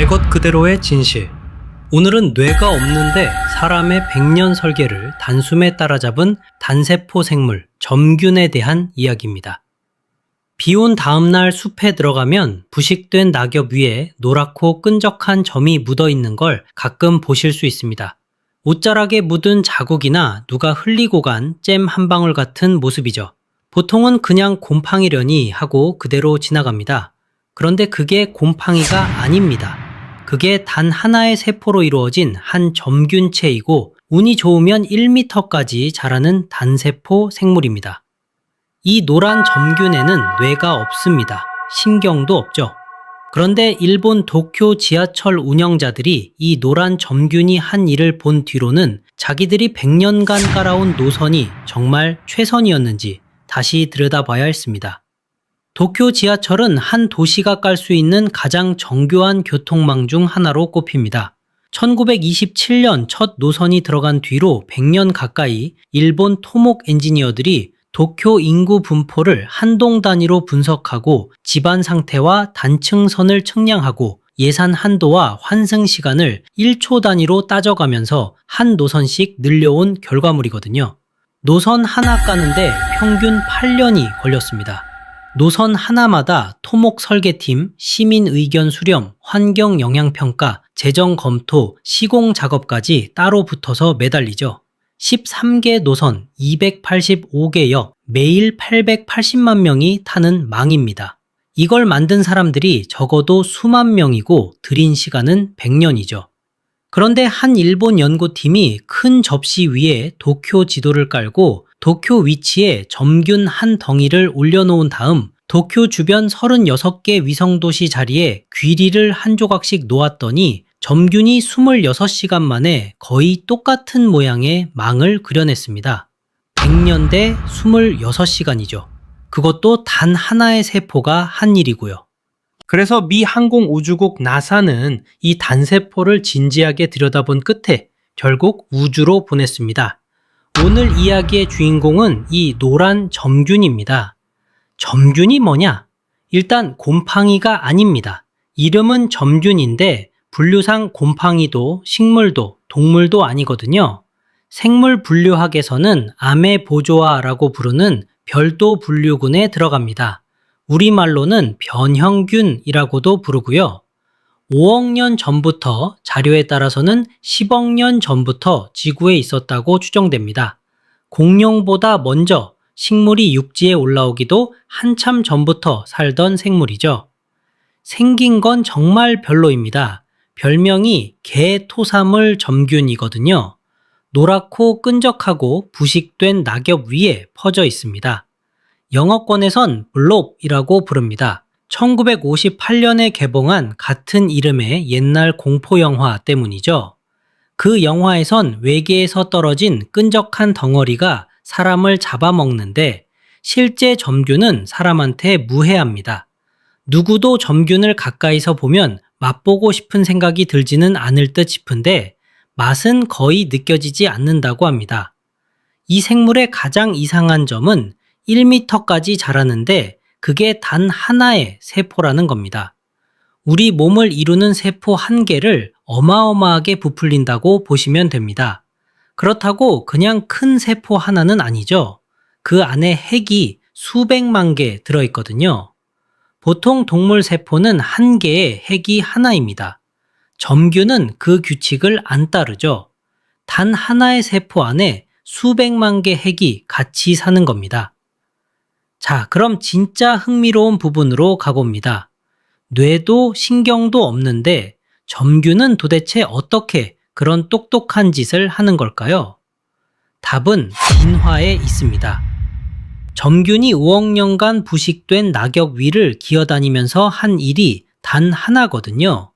말 것 그대로의 진실. 오늘은 뇌가 없는데 사람의 백년 설계를 단숨에 따라잡은 단세포 생물 점균에 대한 이야기입니다. 비온 다음날 숲에 들어가면 부식된 낙엽 위에 노랗고 끈적한 점이 묻어있는 걸 가끔 보실 수 있습니다. 옷자락에 묻은 자국이나 누가 흘리고 간 잼 한 방울 같은 모습이죠. 보통은 그냥 곰팡이려니 하고 그대로 지나갑니다. 그런데 그게 곰팡이가 아닙니다. 그게 단 하나의 세포로 이루어진 한 점균체이고 운이 좋으면 1m까지 자라는 단세포 생물입니다. 이 노란 점균에는 뇌가 없습니다. 신경도 없죠. 그런데 일본 도쿄 지하철 운영자들이 이 노란 점균이 한 일을 본 뒤로는 자기들이 100년간 깔아온 노선이 정말 최선이었는지 다시 들여다봐야 했습니다. 도쿄 지하철은 한 도시가 깔 수 있는 가장 정교한 교통망 중 하나로 꼽힙니다. 1927년 첫 노선이 들어간 뒤로 100년 가까이 일본 토목 엔지니어들이 도쿄 인구 분포를 한동 단위로 분석하고 집안 상태와 단층선을 측량하고 예산 한도와 환승 시간을 1초 단위로 따져가면서 한 노선씩 늘려온 결과물이거든요. 노선 하나 까는데 평균 8년이 걸렸습니다. 노선 하나마다 토목 설계팀, 시민 의견 수렴, 환경 영향 평가, 재정 검토, 시공 작업까지 따로 붙어서 매달리죠. 13개 노선 285개역 매일 880만 명이 타는 망입니다. 이걸 만든 사람들이 적어도 수만 명이고 들인 시간은 100년이죠. 그런데 한 일본 연구팀이 큰 접시 위에 도쿄 지도를 깔고 도쿄 위치에 점균 한 덩이를 올려놓은 다음 도쿄 주변 36개 위성도시 자리에 귀리를 한 조각씩 놓았더니 점균이 26시간 만에 거의 똑같은 모양의 망을 그려냈습니다. 100년대 26시간이죠. 그것도 단 하나의 세포가 한 일이고요. 그래서 미 항공우주국 나사는 이 단세포를 진지하게 들여다본 끝에 결국 우주로 보냈습니다. 오늘 이야기의 주인공은 이 노란 점균입니다. 점균이 뭐냐? 일단 곰팡이가 아닙니다. 이름은 점균인데 분류상 곰팡이도 식물도 동물도 아니거든요. 생물 분류학에서는 아메보조아라고 부르는 별도 분류군에 들어갑니다. 우리말로는 변형균이라고도 부르고요. 5억 년 전부터 자료에 따라서는 10억 년 전부터 지구에 있었다고 추정됩니다. 공룡보다 먼저 식물이 육지에 올라오기도 한참 전부터 살던 생물이죠. 생긴 건 정말 별로입니다. 별명이 개토사물 점균이거든요. 노랗고 끈적하고 부식된 낙엽 위에 퍼져 있습니다. 영어권에선 블롭이라고 부릅니다. 1958년에 개봉한 같은 이름의 옛날 공포영화 때문이죠. 그 영화에선 외계에서 떨어진 끈적한 덩어리가 사람을 잡아먹는데 실제 점균은 사람한테 무해합니다. 누구도 점균을 가까이서 보면 맛보고 싶은 생각이 들지는 않을 듯 싶은데 맛은 거의 느껴지지 않는다고 합니다. 이 생물의 가장 이상한 점은 1m까지 자라는데 그게 단 하나의 세포라는 겁니다. 우리 몸을 이루는 세포 한 개를 어마어마하게 부풀린다고 보시면 됩니다. 그렇다고 그냥 큰 세포 하나는 아니죠. 그 안에 핵이 수백만 개 들어있거든요. 보통 동물 세포는 한 개의 핵이 하나입니다. 점균은 그 규칙을 안 따르죠. 단 하나의 세포 안에 수백만 개 핵이 같이 사는 겁니다. 자, 그럼 진짜 흥미로운 부분으로 가봅니다. 뇌도 신경도 없는데 점균은 도대체 어떻게 그런 똑똑한 짓을 하는 걸까요? 답은 진화에 있습니다. 점균이 5억 년간 부식된 낙엽 위를 기어다니면서 한 일이 단 하나거든요.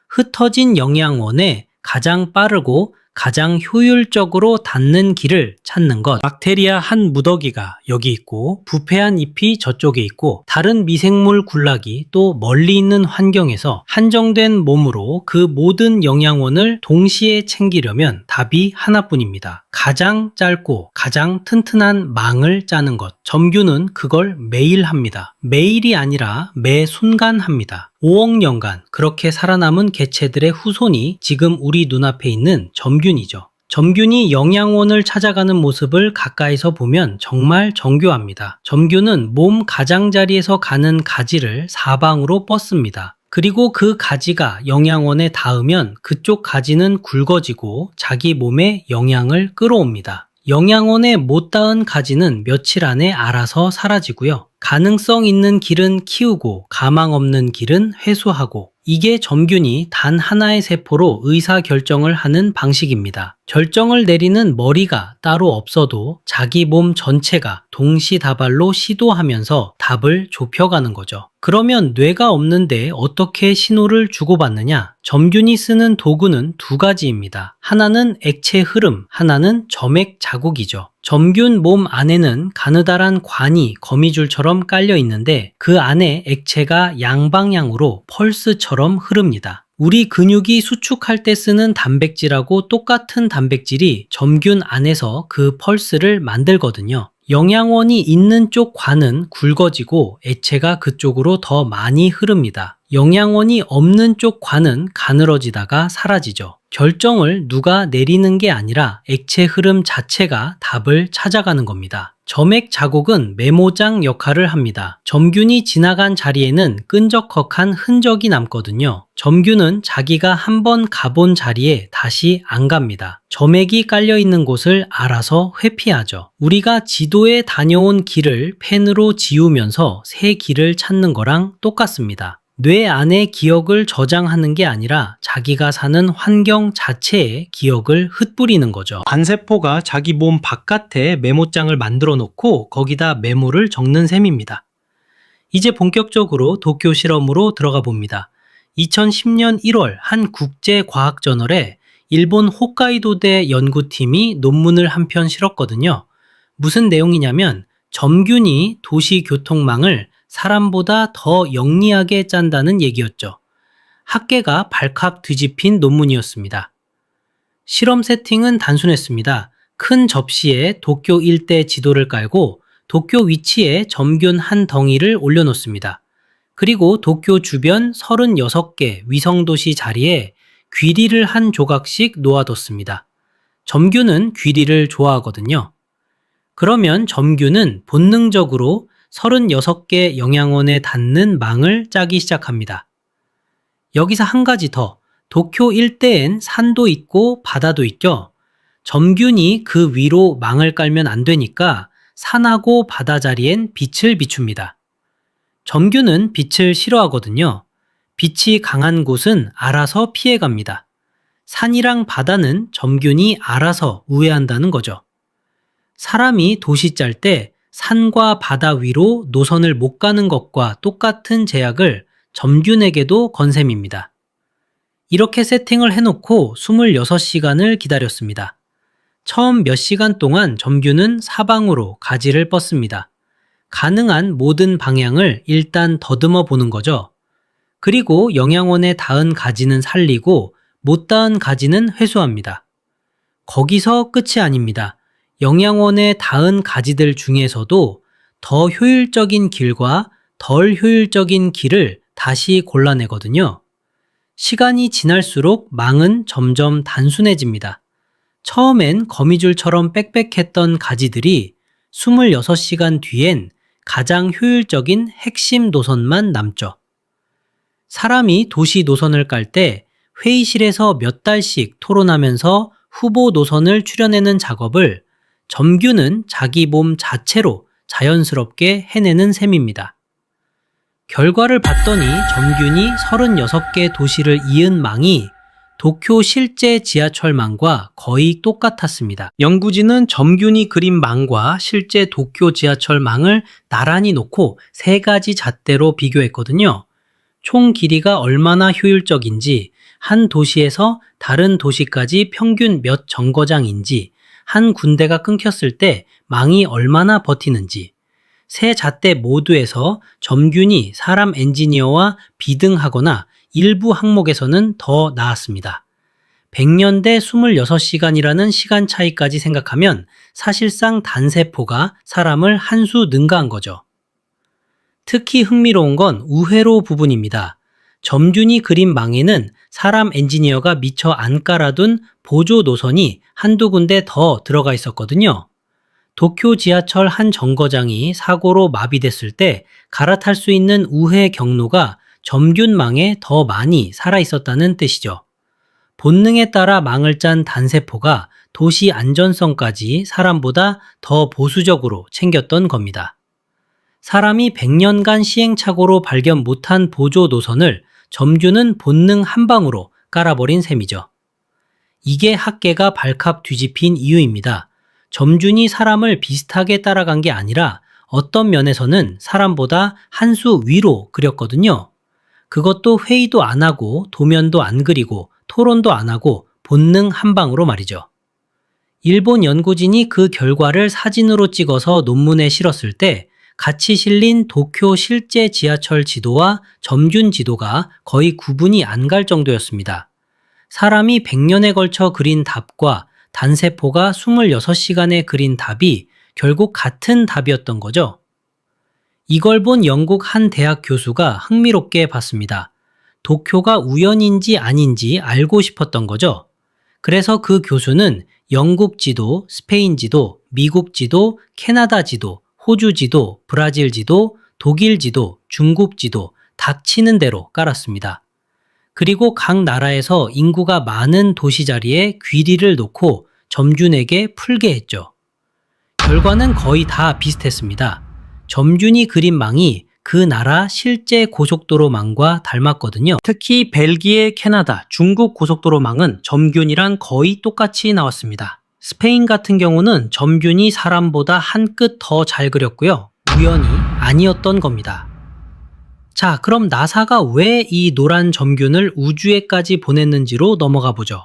흩어진 영양원에 가장 빠르고 가장 효율적으로 닿는 길을 찾는 것. 박테리아 한 무더기가 여기 있고 부패한 잎이 저쪽에 있고 다른 미생물 군락이 또 멀리 있는 환경에서 한정된 몸으로 그 모든 영양원을 동시에 챙기려면 답이 하나뿐입니다. 가장 짧고 가장 튼튼한 망을 짜는 것. 점균은 그걸 매일 합니다. 매일이 아니라 매 순간 합니다. 5억 년간 그렇게 살아남은 개체들의 후손이 지금 우리 눈앞에 있는 점균이죠. 점균이 영양원을 찾아가는 모습을 가까이서 보면 정말 정교합니다. 점균은 몸 가장자리에서 가는 가지를 사방으로 뻗습니다. 그리고 그 가지가 영양원에 닿으면 그쪽 가지는 굵어지고 자기 몸에 영양을 끌어옵니다. 영양원에 못 닿은 가지는 며칠 안에 알아서 사라지고요. 가능성 있는 길은 키우고 가망 없는 길은 회수하고, 이게 점균이 단 하나의 세포로 의사결정을 하는 방식입니다. 결정을 내리는 머리가 따로 없어도 자기 몸 전체가 동시다발로 시도하면서 답을 좁혀가는 거죠. 그러면 뇌가 없는데 어떻게 신호를 주고받느냐? 점균이 쓰는 도구는 두 가지입니다. 하나는 액체 흐름, 하나는 점액 자국이죠. 점균 몸 안에는 가느다란 관이 거미줄처럼 깔려 있는데 그 안에 액체가 양방향으로 펄스처럼 흐릅니다. 우리 근육이 수축할 때 쓰는 단백질하고 똑같은 단백질이 점균 안에서 그 펄스를 만들거든요. 영양원이 있는 쪽 관은 굵어지고 액체가 그쪽으로 더 많이 흐릅니다. 영양원이 없는 쪽 관은 가늘어지다가 사라지죠. 결정을 누가 내리는 게 아니라 액체 흐름 자체가 답을 찾아가는 겁니다. 점액 자국은 메모장 역할을 합니다. 점균이 지나간 자리에는 끈적헉한 흔적이 남거든요. 점균은 자기가 한번 가본 자리에 다시 안 갑니다. 점액이 깔려 있는 곳을 알아서 회피하죠. 우리가 지도에 다녀온 길을 펜으로 지우면서 새 길을 찾는 거랑 똑같습니다. 뇌 안에 기억을 저장하는 게 아니라 자기가 사는 환경 자체에 기억을 흩뿌리는 거죠. 관세포가 자기 몸 바깥에 메모장을 만들어 놓고 거기다 메모를 적는 셈입니다. 이제 본격적으로 도쿄 실험으로 들어가 봅니다. 2010년 1월 한 국제과학저널에 일본 홋카이도대 연구팀이 논문을 한 편 실었거든요. 무슨 내용이냐면 점균이 도시교통망을 사람보다 더 영리하게 짠다는 얘기였죠. 학계가 발칵 뒤집힌 논문이었습니다. 실험 세팅은 단순했습니다. 큰 접시에 도쿄 일대 지도를 깔고 도쿄 위치에 점균 한 덩이를 올려놓습니다. 그리고 도쿄 주변 36개 위성도시 자리에 귀리를 한 조각씩 놓아뒀습니다. 점균은 귀리를 좋아하거든요. 그러면 점균은 본능적으로 36개 영양원에 닿는 망을 짜기 시작합니다. 여기서 한 가지 더, 도쿄 일대엔 산도 있고 바다도 있죠. 점균이 그 위로 망을 깔면 안 되니까 산하고 바다 자리엔 빛을 비춥니다. 점균은 빛을 싫어하거든요. 빛이 강한 곳은 알아서 피해갑니다. 산이랑 바다는 점균이 알아서 우회한다는 거죠. 사람이 도시 짤 때 산과 바다 위로 노선을 못 가는 것과 똑같은 제약을 점균에게도 건 셈입니다. 이렇게 세팅을 해놓고 26시간을 기다렸습니다. 처음 몇 시간 동안 점균은 사방으로 가지를 뻗습니다. 가능한 모든 방향을 일단 더듬어 보는 거죠. 그리고 영양원에 닿은 가지는 살리고 못 닿은 가지는 회수합니다. 거기서 끝이 아닙니다. 영양원에 닿은 가지들 중에서도 더 효율적인 길과 덜 효율적인 길을 다시 골라내거든요. 시간이 지날수록 망은 점점 단순해집니다. 처음엔 거미줄처럼 빽빽했던 가지들이 26시간 뒤엔 가장 효율적인 핵심 노선만 남죠. 사람이 도시 노선을 깔 때 회의실에서 몇 달씩 토론하면서 후보 노선을 추려내는 작업을 점균은 자기 몸 자체로 자연스럽게 해내는 셈입니다. 결과를 봤더니 점균이 36개 도시를 이은 망이 도쿄 실제 지하철망과 거의 똑같았습니다. 연구진은 점균이 그린 망과 실제 도쿄 지하철망을 나란히 놓고 세 가지 잣대로 비교했거든요. 총 길이가 얼마나 효율적인지, 한 도시에서 다른 도시까지 평균 몇 정거장인지, 한 군데가 끊겼을 때 망이 얼마나 버티는지, 세 잣대 모두에서 점균이 사람 엔지니어와 비등하거나 일부 항목에서는 더 나았습니다. 100년 대 26시간이라는 시간 차이까지 생각하면 사실상 단세포가 사람을 한 수 능가한 거죠. 특히 흥미로운 건 우회로 부분입니다. 점균이 그린 망에는 사람 엔지니어가 미처 안 깔아둔 보조 노선이 한두 군데 더 들어가 있었거든요. 도쿄 지하철 한 정거장이 사고로 마비됐을 때 갈아탈 수 있는 우회 경로가 점균망에 더 많이 살아 있었다는 뜻이죠. 본능에 따라 망을 짠 단세포가 도시 안전성까지 사람보다 더 보수적으로 챙겼던 겁니다. 사람이 100년간 시행착오로 발견 못한 보조 노선을 점균은 본능 한 방으로 깔아버린 셈이죠. 이게 학계가 발칵 뒤집힌 이유입니다. 점균이 사람을 비슷하게 따라간 게 아니라 어떤 면에서는 사람보다 한 수 위로 그렸거든요. 그것도 회의도 안 하고 도면도 안 그리고 토론도 안 하고 본능 한 방으로 말이죠. 일본 연구진이 그 결과를 사진으로 찍어서 논문에 실었을 때 같이 실린 도쿄 실제 지하철 지도와 점균 지도가 거의 구분이 안 갈 정도였습니다. 사람이 100년에 걸쳐 그린 답과 단세포가 26시간에 그린 답이 결국 같은 답이었던 거죠. 이걸 본 영국 한 대학 교수가 흥미롭게 봤습니다. 도쿄가 우연인지 아닌지 알고 싶었던 거죠. 그래서 그 교수는 영국 지도, 스페인 지도, 미국 지도, 캐나다 지도, 호주 지도, 브라질 지도, 독일 지도, 중국 지도 닥치는 대로 깔았습니다. 그리고 각 나라에서 인구가 많은 도시 자리에 귀리를 놓고 점균에게 풀게 했죠. 결과는 거의 다 비슷했습니다. 점균이 그린 망이 그 나라 실제 고속도로망과 닮았거든요. 특히 벨기에, 캐나다, 중국 고속도로망은 점균이랑 거의 똑같이 나왔습니다. 스페인 같은 경우는 점균이 사람보다 한 끗 더 잘 그렸고요. 우연이 아니었던 겁니다. 자, 그럼 나사가 왜 이 노란 점균을 우주에까지 보냈는지로 넘어가 보죠.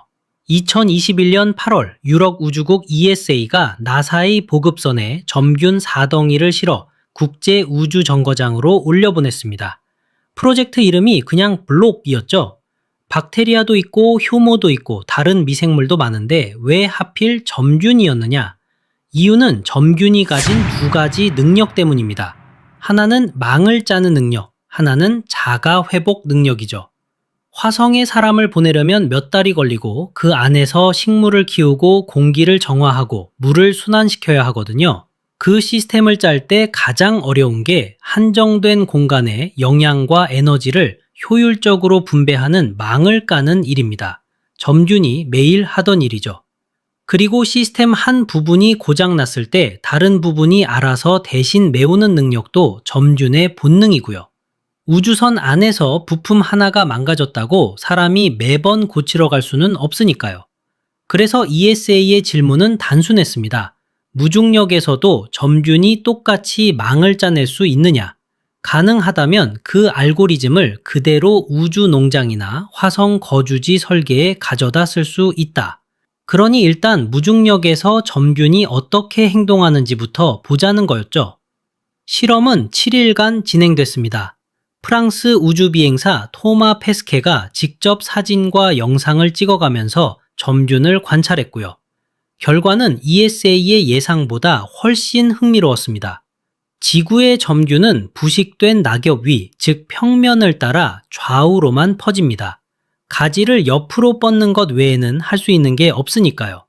2021년 8월 유럽 우주국 ESA가 나사의 보급선에 점균 4덩이를 실어 국제 우주 정거장으로 올려보냈습니다. 프로젝트 이름이 그냥 블록이었죠. 박테리아도 있고 효모도 있고 다른 미생물도 많은데 왜 하필 점균이었느냐? 이유는 점균이 가진 두 가지 능력 때문입니다. 하나는 망을 짜는 능력, 하나는 자가 회복 능력이죠. 화성에 사람을 보내려면 몇 달이 걸리고 그 안에서 식물을 키우고 공기를 정화하고 물을 순환시켜야 하거든요. 그 시스템을 짤 때 가장 어려운 게 한정된 공간에 영양과 에너지를 효율적으로 분배하는 망을 까는 일입니다. 점균이 매일 하던 일이죠. 그리고 시스템 한 부분이 고장났을 때 다른 부분이 알아서 대신 메우는 능력도 점균의 본능이고요. 우주선 안에서 부품 하나가 망가졌다고 사람이 매번 고치러 갈 수는 없으니까요. 그래서 ESA의 질문은 단순했습니다. 무중력에서도 점균이 똑같이 망을 짜낼 수 있느냐? 가능하다면 그 알고리즘을 그대로 우주 농장이나 화성 거주지 설계에 가져다 쓸 수 있다. 그러니 일단 무중력에서 점균이 어떻게 행동하는지부터 보자는 거였죠. 실험은 7일간 진행됐습니다. 프랑스 우주비행사 토마 페스케가 직접 사진과 영상을 찍어가면서 점균을 관찰했고요. 결과는 ESA의 예상보다 훨씬 흥미로웠습니다. 지구의 점균은 부식된 낙엽 위, 즉 평면을 따라 좌우로만 퍼집니다. 가지를 옆으로 뻗는 것 외에는 할 수 있는 게 없으니까요.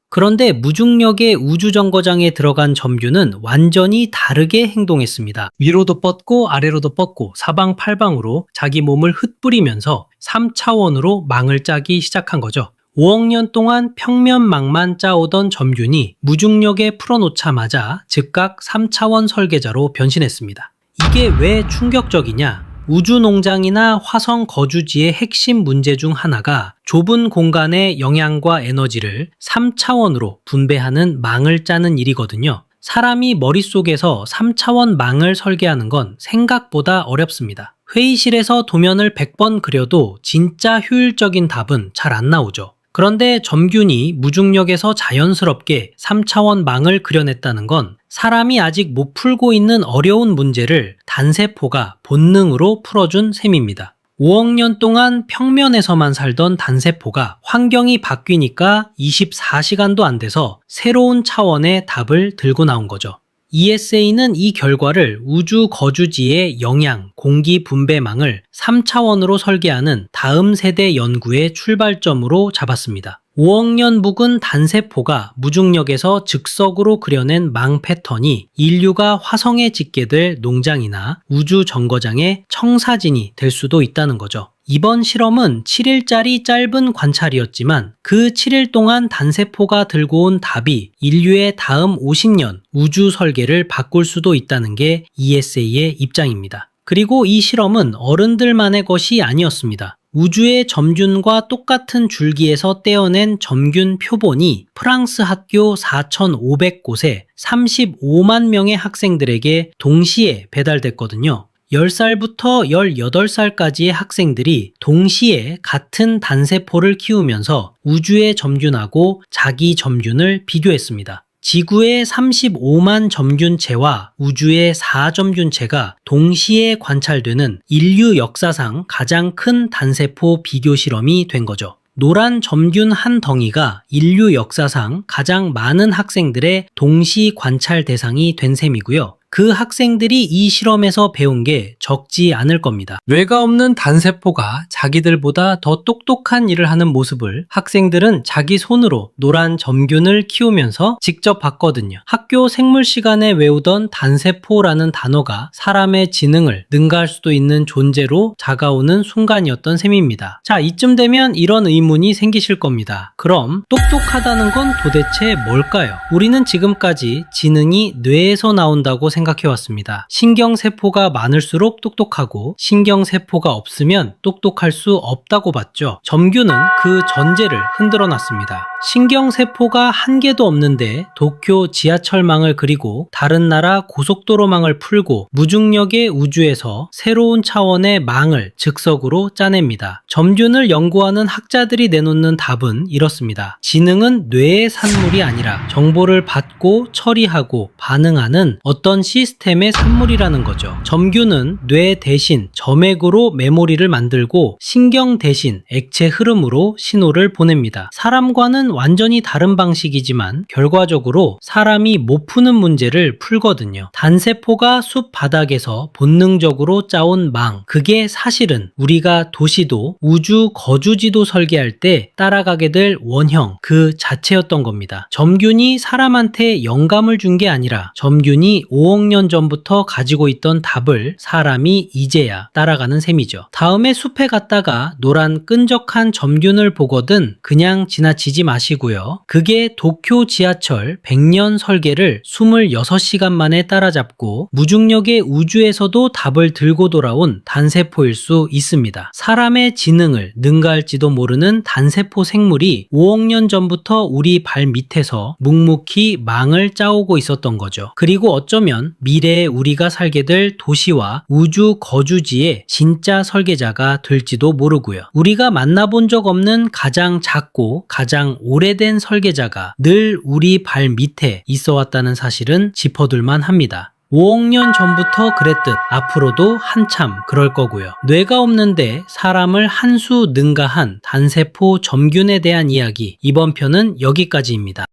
그런데 무중력의 우주정거장에 들어간 점균은 완전히 다르게 행동했습니다. 위로도 뻗고 아래로도 뻗고 사방팔방으로 자기 몸을 흩뿌리면서 3차원으로 망을 짜기 시작한 거죠. 5억 년 동안 평면망만 짜오던 점균이 무중력에 풀어놓자마자 즉각 3차원 설계자로 변신했습니다. 이게 왜 충격적이냐? 우주농장이나 화성 거주지의 핵심 문제 중 하나가 좁은 공간의 영양과 에너지를 3차원으로 분배하는 망을 짜는 일이거든요. 사람이 머릿속에서 3차원 망을 설계하는 건 생각보다 어렵습니다. 회의실에서 도면을 100번 그려도 진짜 효율적인 답은 잘 안 나오죠. 그런데 점균이 무중력에서 자연스럽게 3차원 망을 그려냈다는 건 사람이 아직 못 풀고 있는 어려운 문제를 단세포가 본능으로 풀어준 셈입니다. 5억 년 동안 평면에서만 살던 단세포가 환경이 바뀌니까 24시간도 안 돼서 새로운 차원의 답을 들고 나온 거죠. ESA는 이 결과를 우주 거주지의 영양, 공기 분배망을 3차원으로 설계하는 다음 세대 연구의 출발점으로 잡았습니다. 5억 년 묵은 단세포가 무중력에서 즉석으로 그려낸 망 패턴이 인류가 화성에 짓게 될 농장이나 우주 정거장의 청사진이 될 수도 있다는 거죠. 이번 실험은 7일짜리 짧은 관찰이었지만 그 7일 동안 단세포가 들고 온 답이 인류의 다음 50년 우주 설계를 바꿀 수도 있다는 게 ESA의 입장입니다. 그리고 이 실험은 어른들만의 것이 아니었습니다. 우주의 점균과 똑같은 줄기에서 떼어낸 점균 표본이 프랑스 학교 4,500곳에 35만 명의 학생들에게 동시에 배달됐거든요. 10살부터 18살까지의 학생들이 동시에 같은 단세포를 키우면서 우주의 점균하고 자기 점균을 비교했습니다. 지구의 35만 점균체와 우주의 4점균체가 동시에 관찰되는 인류 역사상 가장 큰 단세포 비교 실험이 된 거죠. 노란 점균 한 덩이가 인류 역사상 가장 많은 학생들의 동시 관찰 대상이 된 셈이고요. 그 학생들이 이 실험에서 배운 게 적지 않을 겁니다. 뇌가 없는 단세포가 자기들보다 더 똑똑한 일을 하는 모습을 학생들은 자기 손으로 노란 점균을 키우면서 직접 봤거든요. 학교 생물 시간에 외우던 단세포라는 단어가 사람의 지능을 능가할 수도 있는 존재로 다가오는 순간이었던 셈입니다. 자, 이쯤 되면 이런 의문이 생기실 겁니다. 그럼 똑똑하다는 건 도대체 뭘까요? 우리는 지금까지 지능이 뇌에서 나온다고 생각해왔습니다. 신경세포가 많을수록 똑똑하고 신경세포가 없으면 똑똑할 수 없다고 봤죠. 점균은 그 전제를 흔들어 놨습니다. 신경세포가 한 개도 없는데 도쿄 지하철망을 그리고 다른 나라 고속도로망을 풀고 무중력의 우주에서 새로운 차원의 망을 즉석으로 짜냅니다. 점균을 연구하는 학자들이 내놓는 답은 이렇습니다. 지능은 뇌의 산물이 아니라 정보를 받고 처리하고 반응하는 어떤 시스템의 산물이라는 거죠. 점균은 뇌 대신 점액으로 메모리를 만들고 신경 대신 액체 흐름으로 신호를 보냅니다. 사람과는 완전히 다른 방식이지만 결과적으로 사람이 못 푸는 문제를 풀거든요. 단세포가 숲 바닥에서 본능적으로 짜온 망, 그게 사실은 우리가 도시도 우주 거주지도 설계할 때 따라가게 될 원형 그 자체였던 겁니다. 점균이 사람한테 영감을 준 게 아니라 점균이 5억 년 전부터 가지고 있던 답을 사람이 이제야 따라가는 셈이죠. 다음에 숲에 갔다가 노란 끈적한 점균을 보거든 그냥 지나치지 마시고요. 그게 도쿄 지하철 100년 설계를 26시간 만에 따라잡고 무중력의 우주에서도 답을 들고 돌아온 단세포일 수 있습니다. 사람의 지능을 능가할지도 모르는 단세포 생물이 5억 년 전부터 우리 발 밑에서 묵묵히 망을 짜오고 있었던 거죠. 그리고 어쩌면 미래에 우리가 살게 될 도시와 우주 거주지의 진짜 설계자가 될지도 모르고요. 우리가 만나본 적 없는 가장 작고 가장 오래된 설계자가 늘 우리 발 밑에 있어 왔다는 사실은 짚어둘만 합니다. 5억 년 전부터 그랬듯 앞으로도 한참 그럴 거고요. 뇌가 없는데 사람을 한 수 능가한 단세포 점균에 대한 이야기, 이번 편은 여기까지입니다.